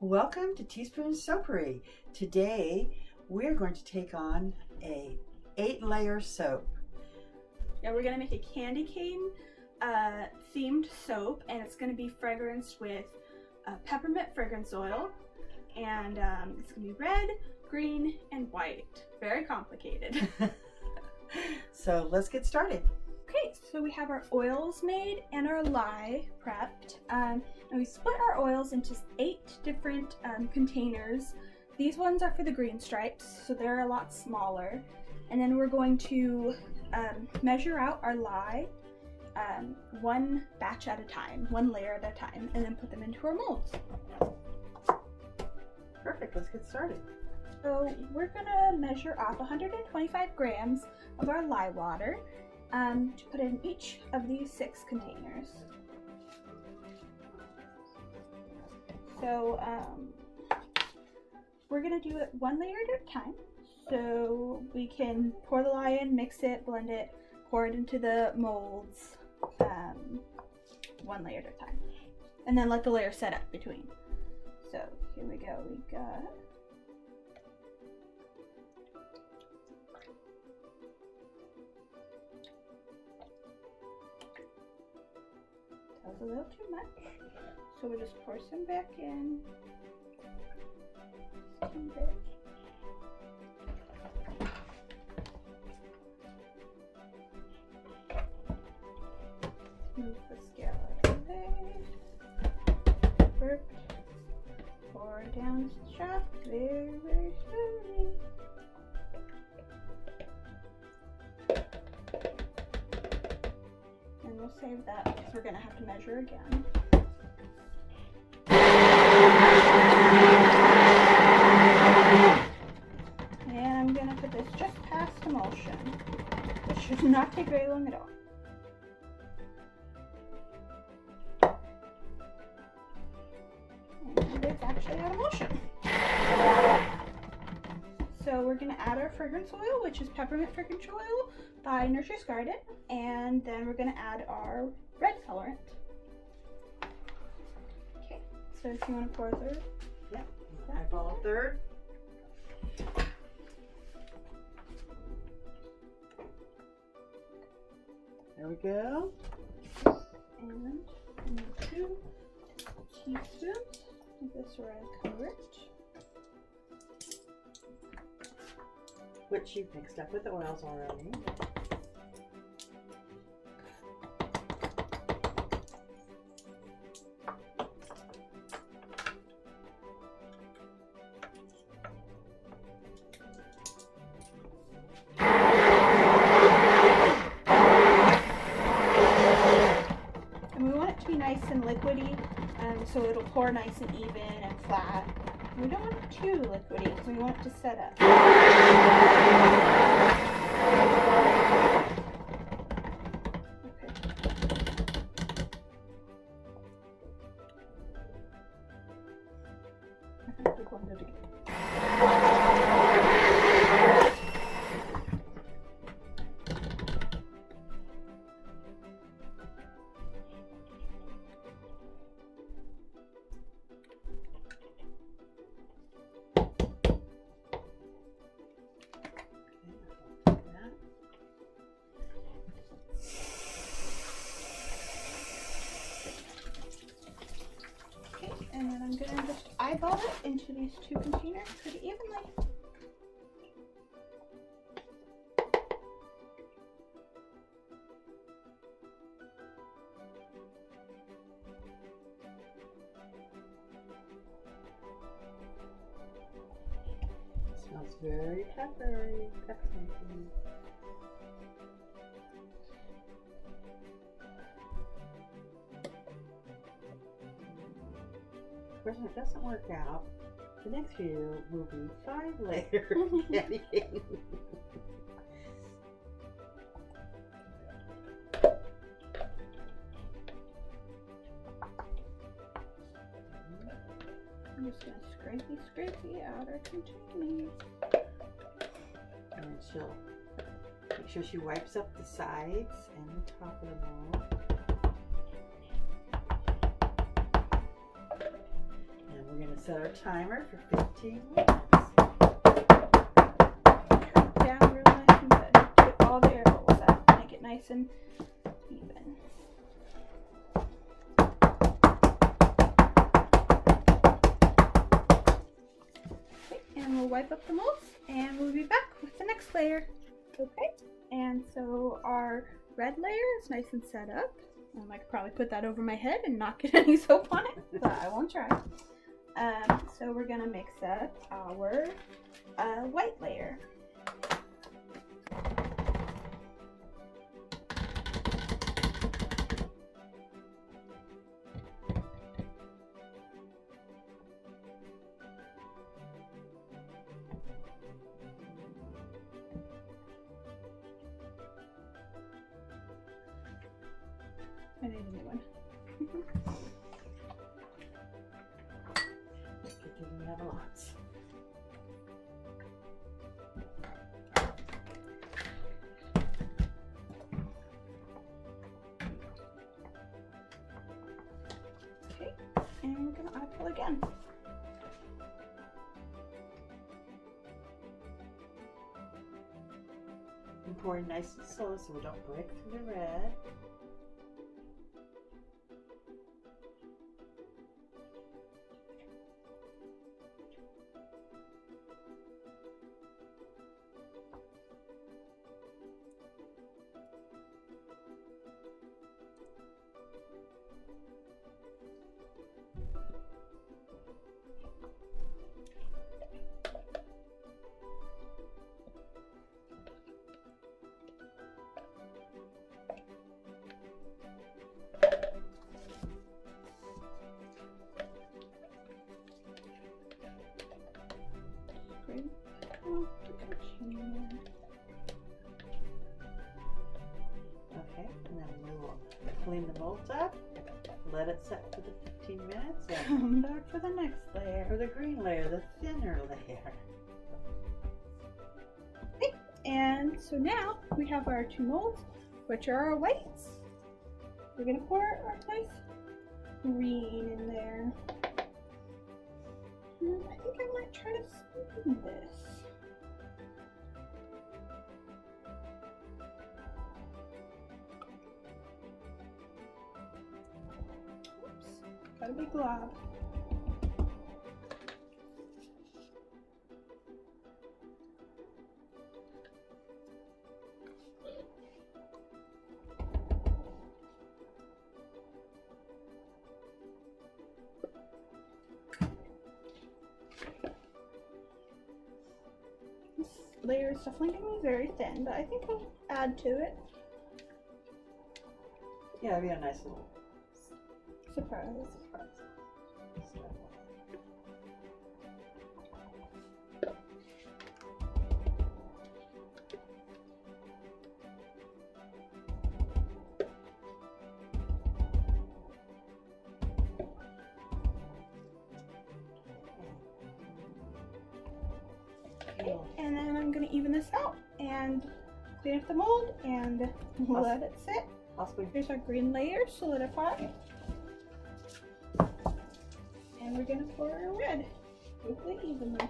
Welcome to Teaspoon Soapery. Today we're going to take on a 8-layer soap. Yeah, we're gonna make a candy cane themed soap, and it's gonna be fragranced with peppermint fragrance oil, and it's gonna be red, green, and white. Very complicated. So let's get started. Okay, so we have our oils made and our lye prepped, and we split our oils into 8 different containers. These ones are for the green stripes, so they're a lot smaller. And then we're going to measure out our lye one batch at a time, one layer at a time, and then put them into our molds. Perfect, let's get started. So we're gonna measure off 125 grams of our lye water to put in each of these 6 containers. So we're gonna do it one layer at a time. So we can pour the lye in, mix it, blend it, pour it into the molds one layer at a time. And then let the layer set up between. So here we go, we got that was a little too much. So we'll just pour some back in. Steam it. Move the scale out of the way. Perfect. Pour down the shaft very, very slowly. And we'll save that because we're going to have to measure again. And I'm going to put this just past emulsion, which should not take very long at all. And it's actually at emulsion. So we're going to add our fragrance oil, which is peppermint fragrance oil by Nursery's Garden, and then we're going to add our red colorant. Okay, so if you want to pour a third. Yep, eyeball a third. There we go. And 2 teaspoons of this red colorant. Which you've mixed up with the oils already. And we want it to be nice and liquidy, so it'll pour nice and even and flat. We don't want it too liquidy because we want it to set up. Okay. I think we're going to do it again. And then I'm going to just eyeball it into these 2 containers pretty evenly. Smells very peppery. Of course, if it doesn't work out, the next video will be 5-layer candy cane. I'm just going to scrapey out our containers. And she'll make sure she wipes up the sides and the top of the mold. we're going to set our timer for 15 minutes. Down real nice and good. Get all the air bubbles out. Make it nice and even. Okay, and we'll wipe up the molds and we'll be back with the next layer. Okay, and so our red layer is nice and set up. I could probably put that over my head and not get any soap on it, but I won't try. So we're gonna mix up our white layer. I need a new one. Good thing we have lots. Okay, and we're gonna eyeball again. And pour nice and slow so we don't break through the red. Okay, and then we'll clean the molds up, let it set for the 15 minutes, and Come back for the next layer. for the green layer, the thinner layer. Okay, and so now we have our two molds, which are our whites. We're gonna pour our nice green in there. And I think I might try to spoon this. Oops, got a big glob. This layer is definitely going to be very thin, but I think I'll add to it. Yeah, it'd be a nice little Surprise. surprise. And then I'm going to even this out and clean up the mold and let it sit. Possibly. Here's our green layer solidified. And we're going to pour our red, hopefully evenly.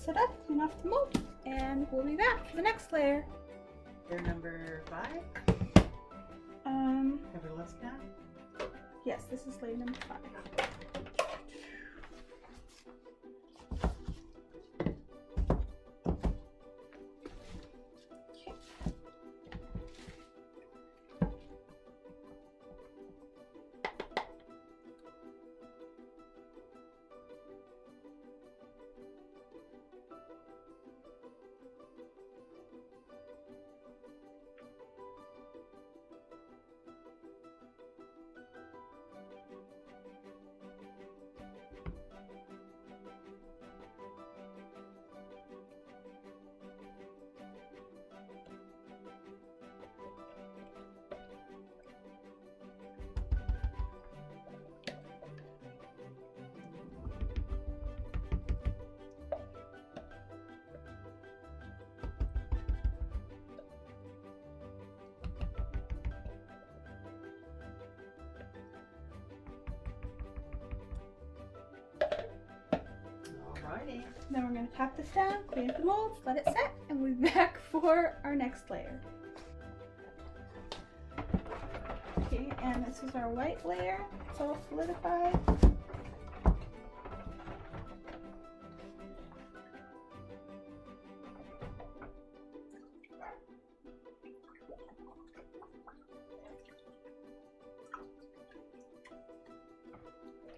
mix it up, clean off the mold, and we'll be back for the next layer. Layer number 5? Have we lost count? Yes, this is layer number 5. Alrighty. Then we're going to tap this down, clean up the molds, let it set, and we'll be back for our next layer. Okay, and this is our white layer. It's all solidified.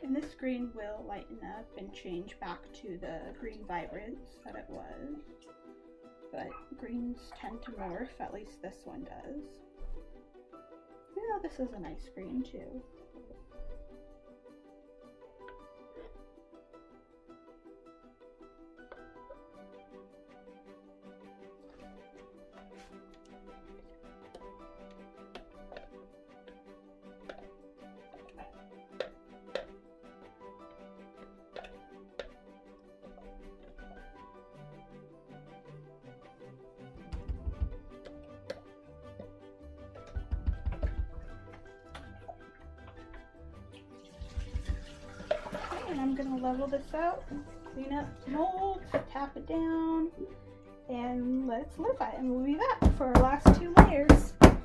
And this green will lighten up and change back to the green vibrance that it was. But greens tend to morph, at least this one does. You know, this is a nice green too. And I'm gonna level this out, clean up the mold, tap it down, and let it solidify. And we'll be back for our last 2 layers. Oh,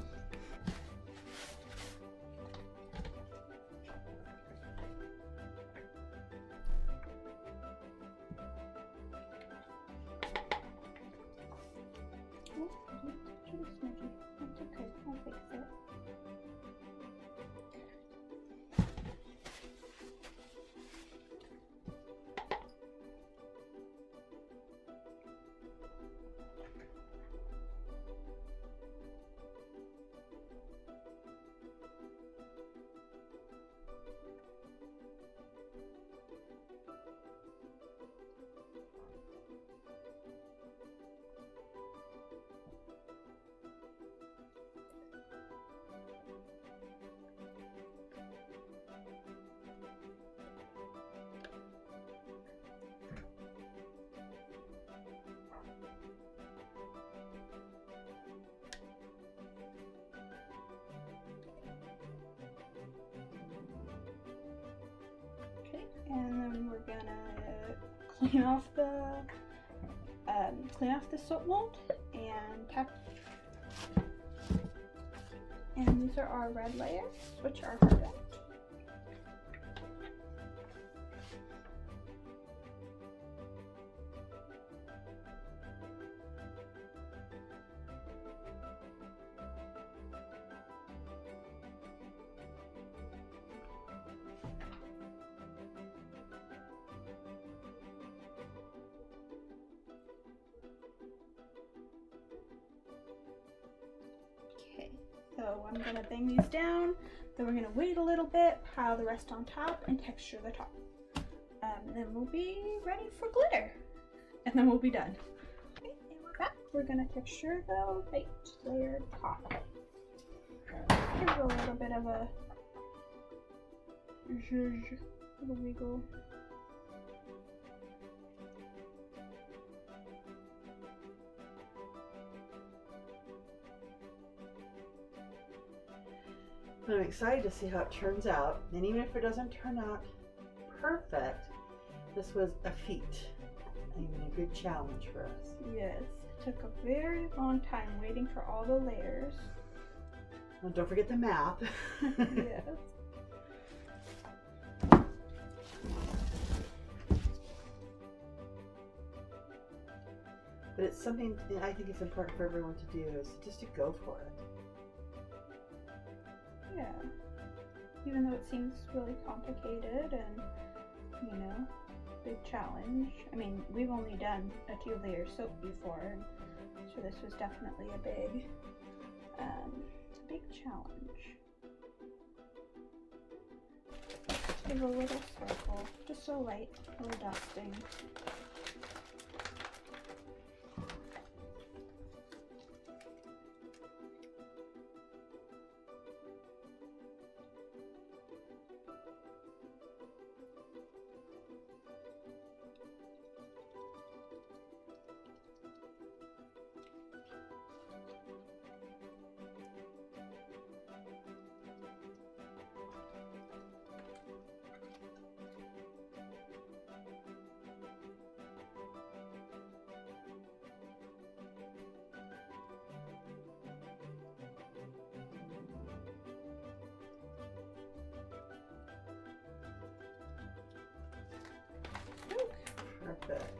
I didn't touch it, smudgy. That's okay, I'll fix it. And then we're gonna clean off the soap mold and tap. And these are our red layers, which are hardened. So I'm going to bang these down, then we're going to wait a little bit, pile the rest on top, and texture the top. And then we'll be ready for glitter. And then we'll be done. Okay, and we're back. We're going to texture the white layer top. Give it a little bit of a zhuzh, little wiggle. I'm excited to see how it turns out, and even if it doesn't turn out perfect, this was a feat. a good challenge for us. Yes, it took a very long time waiting for all the layers. Well, don't forget the math. Yes. But it's something I think it's important for everyone to do is just to go for it. Yeah. Even though it seems really complicated and, you know, big challenge. I mean, we've only done a 2-layer soap before, so this was definitely a big challenge. Give a little circle, just so light, a little dusting. Perfect.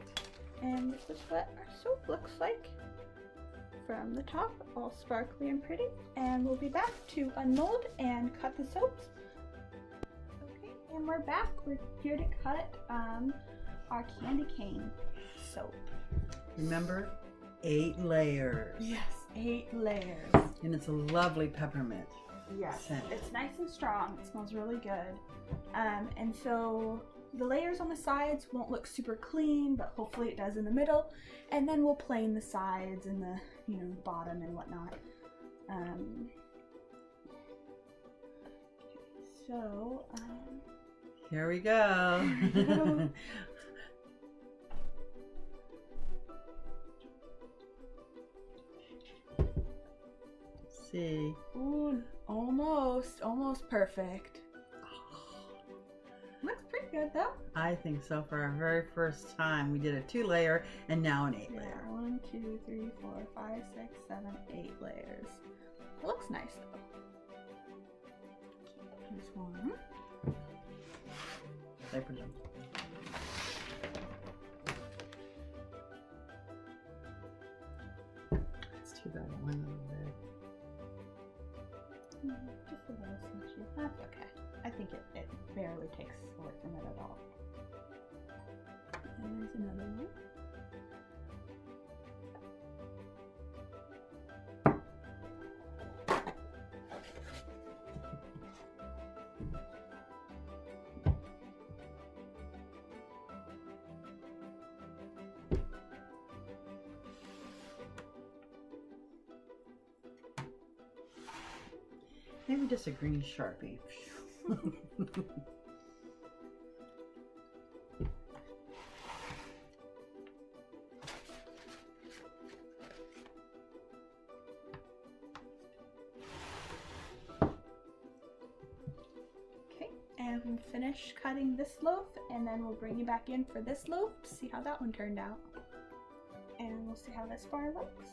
And this is what our soap looks like from the top, all sparkly and pretty. And we'll be back to unmold and cut the soaps. Okay, and we're back. We're here to cut our candy cane soap. Remember, 8 layers. Yes, 8 layers. And it's a lovely peppermint. Yes, scent. it's nice and strong. It smells really good. And so the layers on the sides won't look super clean, but hopefully it does in the middle. And then we'll plane the sides and the, you know, bottom and whatnot. Here we go. See. Ooh, almost perfect. Looks pretty good though. I think so. For our very first time, we did a 2-layer and now an 8-layer. Yeah, 1, 2, 3, 4, 5, 6, 7, 8 layers. It looks nice though. This one. Paper them. It's too bad it went a little bit. Just a little smushy. That's okay. I think it barely takes away from it at all. And there's another one. Maybe just a green Sharpie. Okay, and we finish cutting this loaf, and then we'll bring you back in for this loaf to see how that one turned out. And we'll see how this bar looks.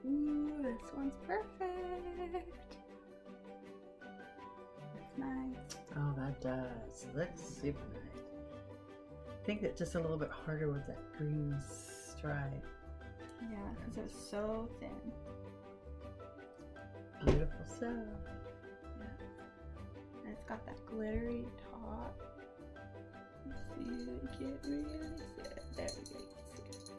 Ooh, this one's perfect. That's nice. Oh, that does. Looks super nice. I think that just a little bit harder with that green stripe. Yeah, because it's so thin. Beautiful stuff. Yeah. And it's got that glittery top. Let's see, I can't really see it. There we go. You can see it.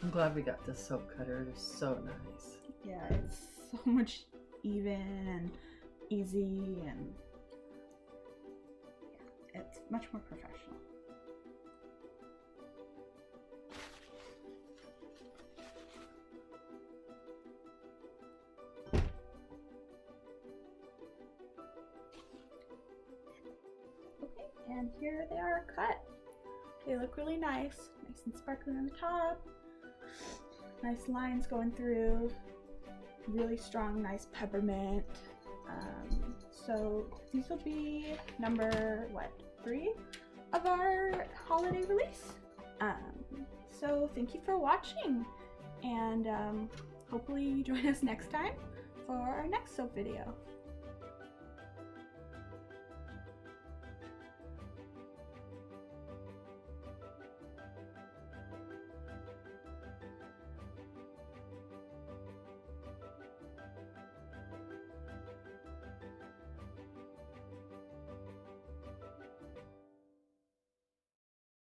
I'm glad we got this soap cutter. It is so nice. Yeah, it's so much even and easy, and yeah, it's much more professional. And here they are cut. They look really nice and sparkly on the top. Nice lines going through. Really strong, nice peppermint. So these will be number 3 of our holiday release. So thank you for watching, and hopefully you join us next time for our next soap video.